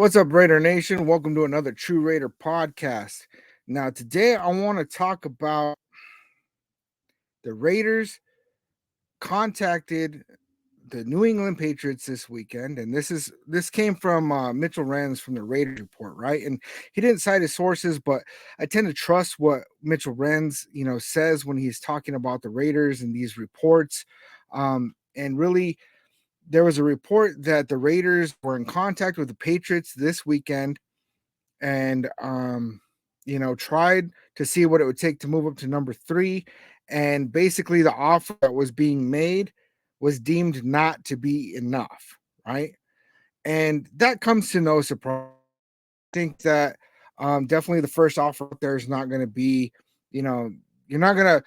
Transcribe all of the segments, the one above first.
What's up, Raider Nation? Welcome to another True Raider podcast. Now, today I want to talk about the Raiders contacted the New England Patriots this weekend, and this came from Mitchell Renz from the Raiders report, right? And he didn't cite his sources, but I tend to trust what Mitchell Renz, says when he's talking about the Raiders and these reports. And really, there was a report that the Raiders were in contact with the Patriots this weekend and tried to see what it would take to move up to number 3, and basically the offer that was being made was deemed not to be enough, right? And that comes to no surprise. I think that definitely the first offer out there is not going to be, you're not going to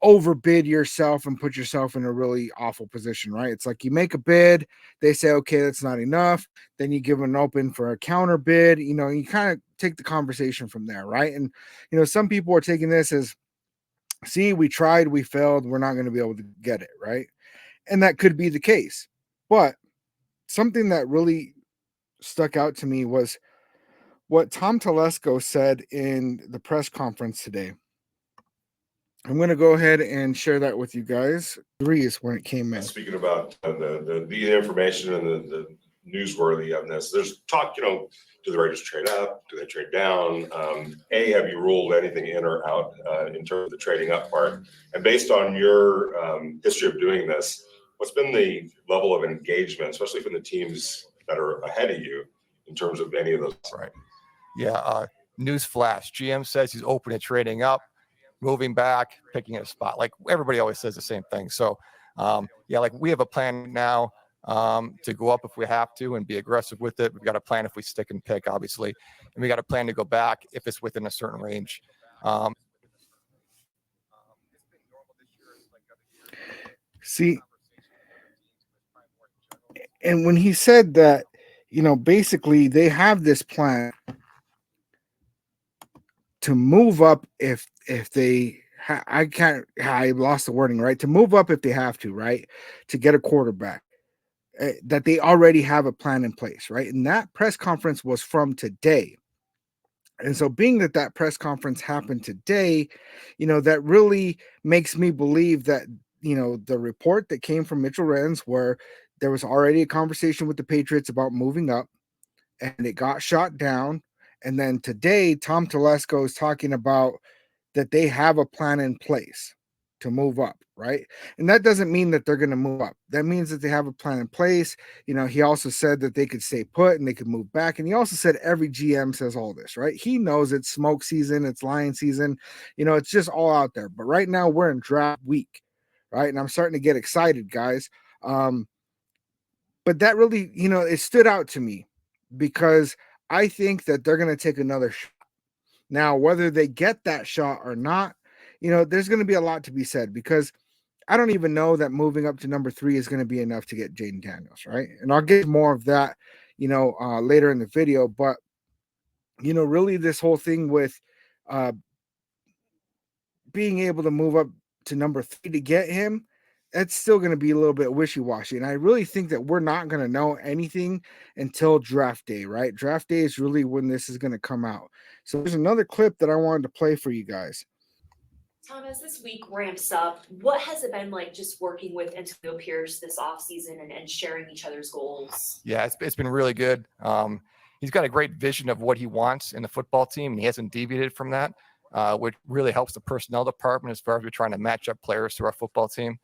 overbid yourself and put yourself in a really awful position, right? It's like you make a bid, they say, okay, that's not enough. Then you give an open for a counter bid, you kind of take the conversation from there, right? And, some people are taking this as, see, we tried, we failed, we're not going to be able to get it, right? And that could be the case. But something that really stuck out to me was what Tom Telesco said in the press conference today. I'm going to go ahead and share that with you guys. 3 is when it came in. Speaking about the information and the newsworthy of this, there's talk, do the Raiders trade up? Do they trade down? Have you ruled anything in or out in terms of the trading up part? And based on your history of doing this, what's been the level of engagement, especially from the teams that are ahead of you in terms of any of those? Right. Yeah. News flash. GM says he's open to trading up, moving back, picking a spot. Like everybody always says the same thing. So, like we have a plan now to go up if we have to and be aggressive with it. We've got a plan if we stick and pick, obviously. And we got a plan to go back if it's within a certain range. See, and when he said that, basically they have this plan to move up if they I lost the wording, right? To move up if they have to, right? To get a quarterback, that they already have a plan in place, right? And that press conference was from today. And so being that press conference happened today, that really makes me believe that, the report that came from Mitchell Renz, where there was already a conversation with the Patriots about moving up and it got shot down. And then today, Tom Telesco is talking about that they have a plan in place to move up, right? And that doesn't mean that they're going to move up. That means that they have a plan in place. He also said that they could stay put and they could move back. And he also said every GM says all this, right? He knows it's smoke season, it's lion season. It's just all out there. But right now we're in draft week, right? And I'm starting to get excited, guys. But that really, it stood out to me because I think that they're going to take another shot. Now, whether they get that shot or not, there's going to be a lot to be said because I don't even know that moving up to number 3 is going to be enough to get Jaden Daniels, right? And I'll get more of that, later in the video. But, really this whole thing with being able to move up to number 3 to get him, that's still going to be a little bit wishy-washy. And I really think that we're not going to know anything until draft day, right? Draft day is really when this is going to come out. So there's another clip that I wanted to play for you guys. Tom, as this week ramps up, what has it been like just working with Antonio Pierce this offseason and sharing each other's goals? Yeah, it's been really good. He's got a great vision of what he wants in the football team, and he hasn't deviated from that, which really helps the personnel department as far as we're trying to match up players to our football team.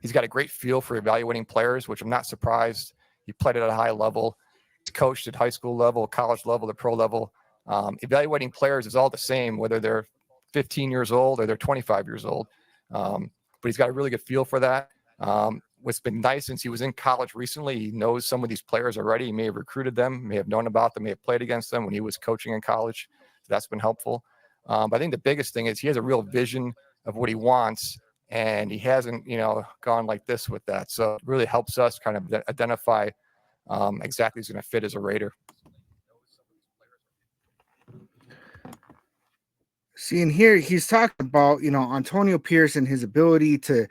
He's got a great feel for evaluating players, which I'm not surprised. He played at a high level. He's coached at high school level, college level, the pro level. Evaluating players is all the same, whether they're 15 years old or they're 25 years old. But he's got a really good feel for that. What's been nice since he was in college recently, he knows some of these players already. He may have recruited them, may have known about them, may have played against them when he was coaching in college. So that's been helpful. But I think the biggest thing is he has a real vision of what he wants, and he hasn't, gone like this with that. So it really helps us kind of identify exactly who's going to fit as a Raider. See, and here he's talking about, Antonio Pierce and his ability to,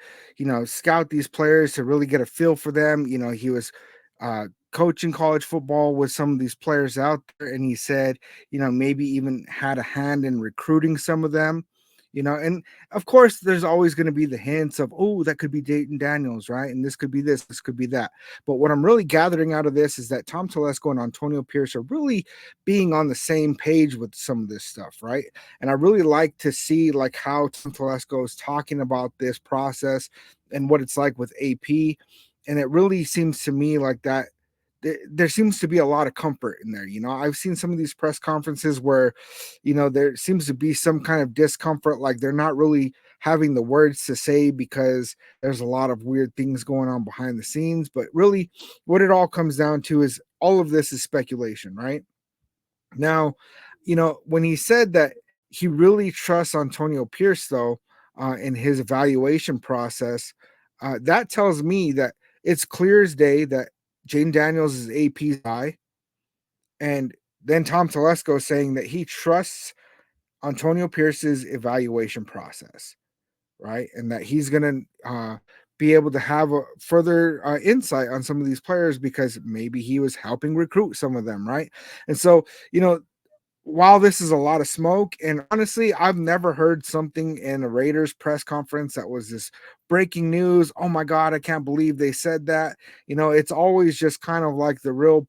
scout these players to really get a feel for them. He was coaching college football with some of these players out there, and he said, maybe even had a hand in recruiting some of them. And of course, there's always going to be the hints of, oh, that could be Dayton Daniels, right? And this could be this could be that. But what I'm really gathering out of this is that Tom Telesco and Antonio Pierce are really being on the same page with some of this stuff, right? And I really like to see like how Tom Telesco is talking about this process and what it's like with AP. And it really seems to me like that there seems to be a lot of comfort in there. I've seen some of these press conferences where, there seems to be some kind of discomfort, like they're not really having the words to say because there's a lot of weird things going on behind the scenes. But really, what it all comes down to is all of this is speculation, right? Now, when he said that he really trusts Antonio Pierce, though, in his evaluation process, that tells me that it's clear as day that Jane Daniels is AP's guy. And then Tom Telesco saying that he trusts Antonio Pierce's evaluation process, right? And that he's going to be able to have a further insight on some of these players because maybe he was helping recruit some of them, right? And so, while this is a lot of smoke, and honestly, I've never heard something in a Raiders press conference that was this breaking news. Oh my God, I can't believe they said that. It's always just kind of like the real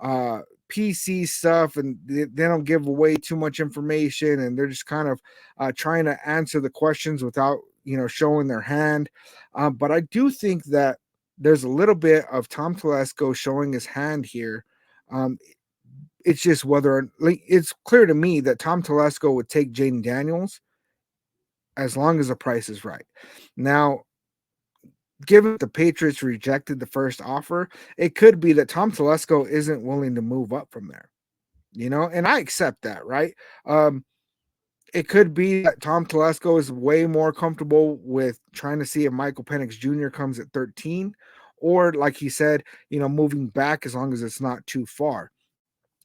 PC stuff, and they don't give away too much information, and they're just kind of trying to answer the questions without, showing their hand. But I do think that there's a little bit of Tom Telesco showing his hand here. It's just whether it's clear to me that Tom Telesco would take Jaden Daniels as long as the price is right. Now, given the Patriots rejected the first offer, it could be that Tom Telesco isn't willing to move up from there, and I accept that, right? It could be that Tom Telesco is way more comfortable with trying to see if Michael Penix Jr. comes at 13, or like he said, moving back as long as it's not too far.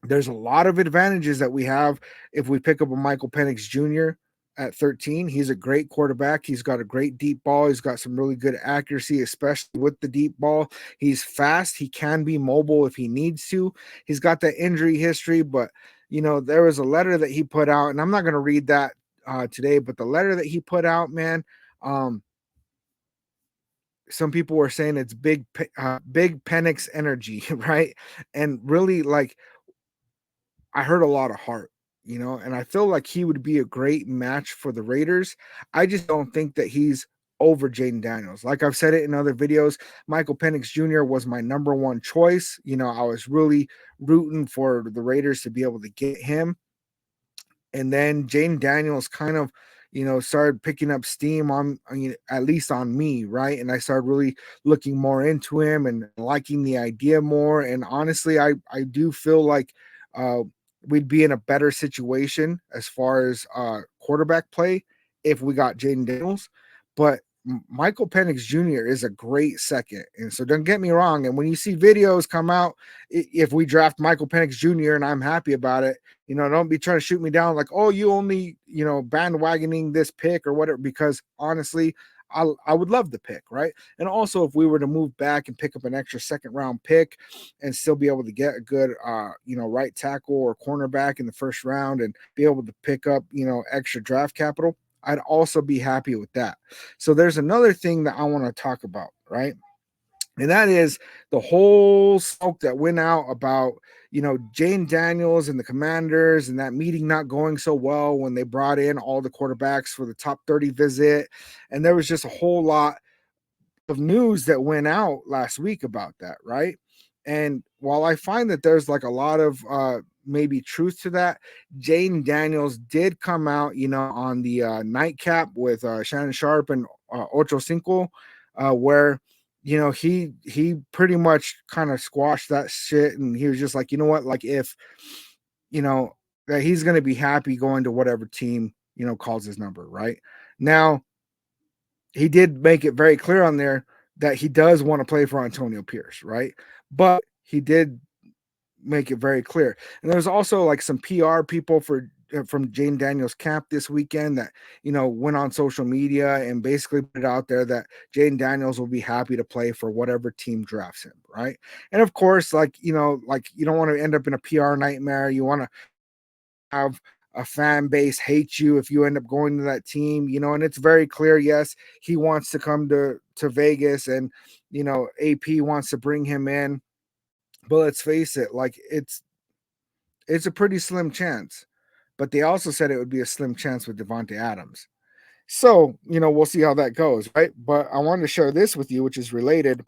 There's a lot of advantages that we have if we pick up a Michael Penix Jr. at 13. He's a great quarterback. He's got a great deep ball. He's got some really good accuracy, especially with the deep ball. He's fast. He can be mobile if he needs to. He's got that injury history, but there was a letter that he put out, and I'm not going to read that today, but the letter that he put out, man, some people were saying it's big Penix energy, right? And really, like, I heard a lot of heart, and I feel like he would be a great match for the Raiders. I just don't think that he's over Jaden Daniels. Like I've said it in other videos, Michael Penix Jr. was my number one choice. I was really rooting for the Raiders to be able to get him. And then Jaden Daniels kind of, started picking up steam at least on me, right? And I started really looking more into him and liking the idea more. And honestly, I do feel like we'd be in a better situation as far as quarterback play if we got Jaden Daniels. But Michael Penix Jr. is a great second. And so don't get me wrong. And when you see videos come out, if we draft Michael Penix Jr. and I'm happy about it, don't be trying to shoot me down like, oh, you only, bandwagoning this pick or whatever, because honestly, I would love the pick, right? And also, if we were to move back and pick up an extra second round pick and still be able to get a good, right tackle or cornerback in the first round and be able to pick up, extra draft capital, I'd also be happy with that. So there's another thing that I want to talk about, right? And that is the whole smoke that went out about, Jane Daniels and the Commanders and that meeting not going so well when they brought in all the quarterbacks for the top 30 visit. And there was just a whole lot of news that went out last week about that, right? And while I find that there's like a lot of maybe truth to that, Jane Daniels did come out, on the nightcap with Shannon Sharp and Ocho Cinco, where he pretty much kind of squashed that shit, and he was just like, you know what, like if that he's going to be happy going to whatever team calls his number, right? Now he did make it very clear on there that he does want to play for Antonio Pierce, right? But he did make it very clear. And there's also like some PR people for from Jaden Daniels' camp this weekend that went on social media and basically put it out there that Jaden Daniels will be happy to play for whatever team drafts him, right? And of course, like you don't want to end up in a PR nightmare. You want to have a fan base hate you if you end up going to that team, and it's very clear. Yes, he wants to come to Vegas, and AP wants to bring him in, but let's face it, like it's a pretty slim chance. But they also said it would be a slim chance with Devontae Adams. So, we'll see how that goes, right? But I wanted to share this with you, which is related,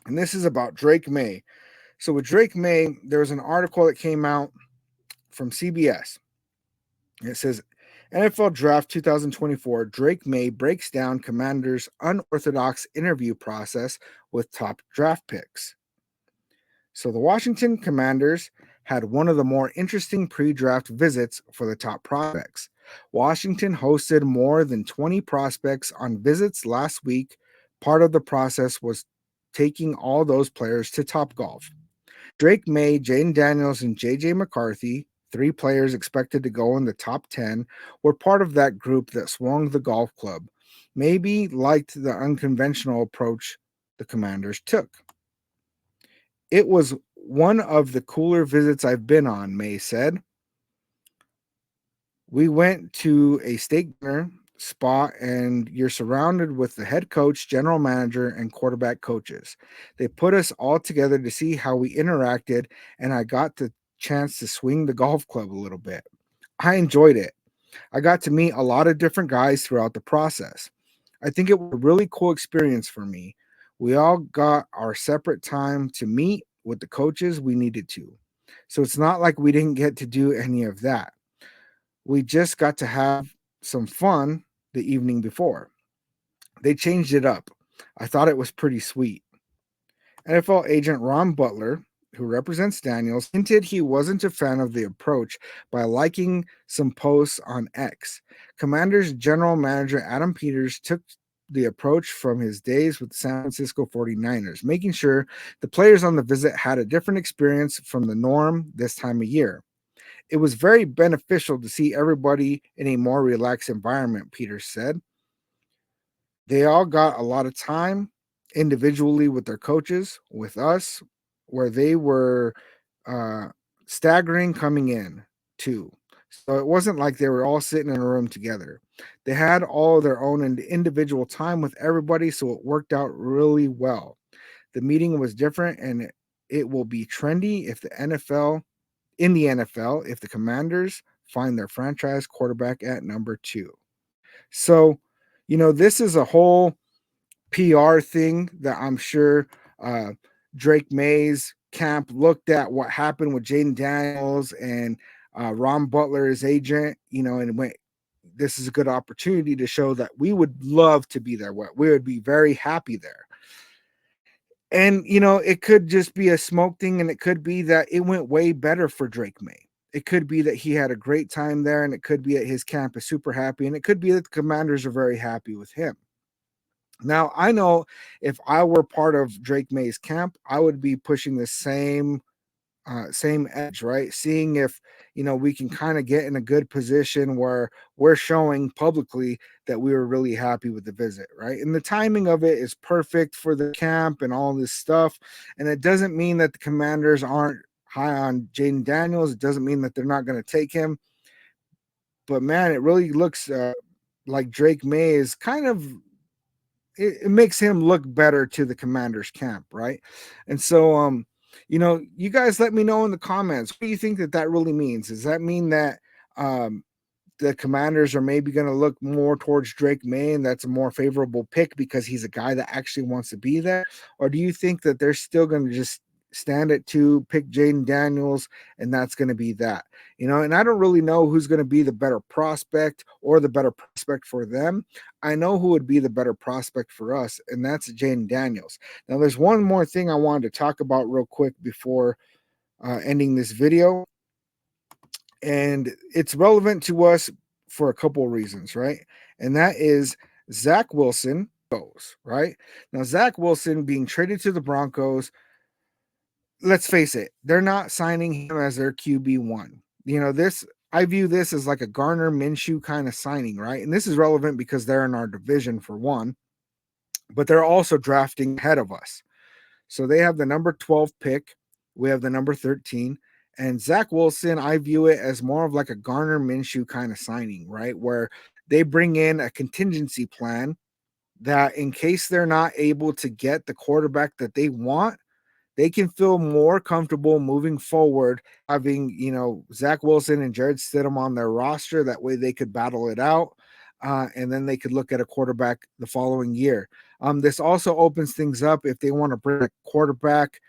and this is about Drake Maye. So with Drake Maye, there was an article that came out from CBS. It says NFL Draft 2024, Drake Maye breaks down Commanders' unorthodox interview process with top draft picks. So the Washington Commanders had one of the more interesting pre-draft visits for the top prospects. Washington hosted more than 20 prospects on visits last week. Part of the process was taking all those players to Topgolf. Drake Maye, Jaden Daniels, and J.J. McCarthy, 3 players expected to go in the top 10, were part of that group that swung the golf club. Maybe liked the unconventional approach the Commanders took. It was one of the cooler visits I've been on, Maye said. We went to a steak dinner spot, and you're surrounded with the head coach, general manager, and quarterback coaches. They put us all together to see how we interacted, and I got the chance to swing the golf club a little bit. I enjoyed it. I got to meet a lot of different guys throughout the process. I think it was a really cool experience for me. We all got our separate time to meet with the coaches we needed to. So it's not like we didn't get to do any of that. We just got to have some fun the evening before. They changed it up. I thought it was pretty sweet. NFL agent Ron Butler, who represents Daniels, hinted he wasn't a fan of the approach by liking some posts on X. Commanders general manager Adam Peters took the approach from his days with the San Francisco 49ers, making sure the players on the visit had a different experience from the norm this time of year. It was very beneficial to see everybody in a more relaxed environment, Peters said. They all got a lot of time individually with their coaches, with us, where they were uh, staggering coming in too. So it wasn't like they were all sitting in a room together. They had all their own individual time with everybody, so it worked out really well. The meeting was different, and it will be trendy if the NFL, if the Commanders find their franchise quarterback at number 2. So, this is a whole PR thing that I'm sure Drake Maye's camp looked at what happened with Jaden Daniels and Ron Butler, his agent, and went, this is a good opportunity to show that we would love to be there. We would be very happy there. And, it could just be a smoke thing, and it could be that it went way better for Drake Maye. It could be that he had a great time there, and it could be that his camp is super happy, and it could be that the Commanders are very happy with him. Now, I know if I were part of Drake Maye's camp, I would be pushing the same edge, right? Seeing if we can kind of get in a good position where we're showing publicly that we were really happy with the visit, right? And the timing of it is perfect for the camp and all this stuff. And it doesn't mean that the Commanders aren't high on Jaden Daniels. It doesn't mean that they're not going to take him. But man, it really looks like Drake Maye is kind of, it makes him look better to the Commanders camp, right? And so you guys let me know in the comments, what do you think that really means? Does that mean that the Commanders are maybe going to look more towards Drake Maye, and that's a more favorable pick because he's a guy that actually wants to be there? Or do you think that they're still going to just stand at 2, pick Jaden Daniels, and that's going to be that? And I don't really know who's going to be the better prospect or the better prospect for them. I know who would be the better prospect for us, and that's Jaden Daniels. Now, there's one more thing I wanted to talk about real quick before ending this video, and it's relevant to us for a couple of reasons, right? And that is Zach Wilson goes, right? Now, Zach Wilson being traded to the Broncos, let's face it, they're not signing him as their QB1. I view this as like a Garner Minshew kind of signing, right? And this is relevant because they're in our division for one, but they're also drafting ahead of us. So they have the number 12 pick. We have the number 13. And Zach Wilson, I view it as more of like a Garner Minshew kind of signing, right? Where they bring in a contingency plan that in case they're not able to get the quarterback that they want, they can feel more comfortable moving forward, having, Zach Wilson and Jared Stidham on their roster. That way they could battle it out. And then they could look at a quarterback the following year. This also opens things up if they want to bring a quarterback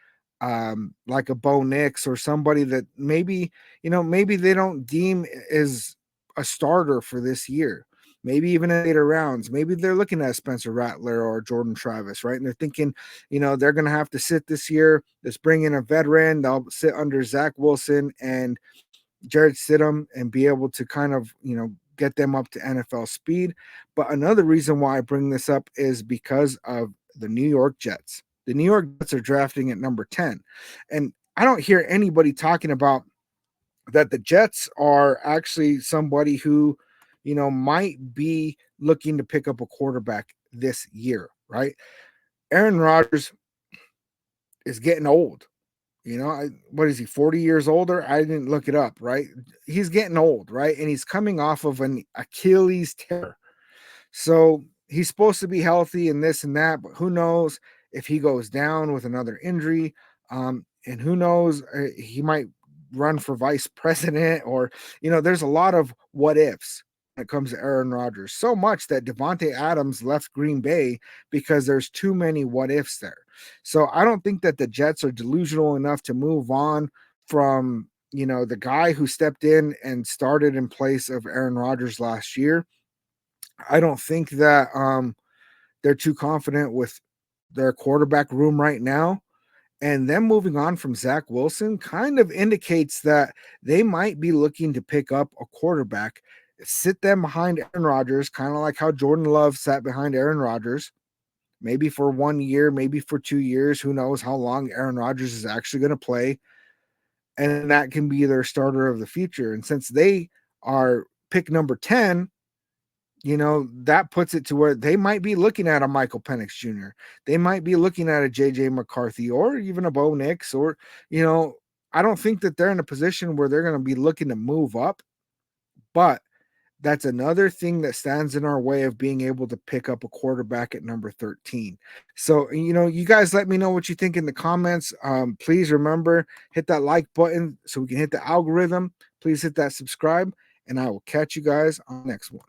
like a Bo Nix or somebody that maybe they don't deem as a starter for this year. Maybe even in later rounds. Maybe they're looking at Spencer Rattler or Jordan Travis, right? And they're thinking, they're going to have to sit this year. Let's bring in a veteran. They'll sit under Zach Wilson and Jared Stidham and be able to kind of, get them up to NFL speed. But another reason why I bring this up is because of the New York Jets. The New York Jets are drafting at number 10. And I don't hear anybody talking about that the Jets are actually somebody who, might be looking to pick up a quarterback this year, right? Aaron Rodgers is getting old. What is he, 40 years older? I didn't look it up, right? He's getting old, right? And he's coming off of an Achilles tear. So he's supposed to be healthy and this and that, but who knows if he goes down with another injury. And who knows, he might run for vice president or, there's a lot of what ifs when it comes to Aaron Rodgers. So much that Devontae Adams left Green Bay because there's too many what ifs there. So I don't think that the Jets are delusional enough to move on from, the guy who stepped in and started in place of Aaron Rodgers last year. I don't think that they're too confident with their quarterback room right now. And them moving on from Zach Wilson kind of indicates that they might be looking to pick up a quarterback, sit them behind Aaron Rodgers, kind of like how Jordan Love sat behind Aaron Rodgers, maybe for 1 year, maybe for 2 years. Who knows how long Aaron Rodgers is actually going to play. And that can be their starter of the future. And since they are pick number 10, that puts it to where they might be looking at a Michael Penix Jr. They might be looking at a JJ McCarthy or even a Bo Nix or, I don't think that they're in a position where they're going to be looking to move up, but that's another thing that stands in our way of being able to pick up a quarterback at number 13. So, you guys let me know what you think in the comments. Please remember, hit that like button so we can hit the algorithm. Please hit that subscribe, and I will catch you guys on the next one.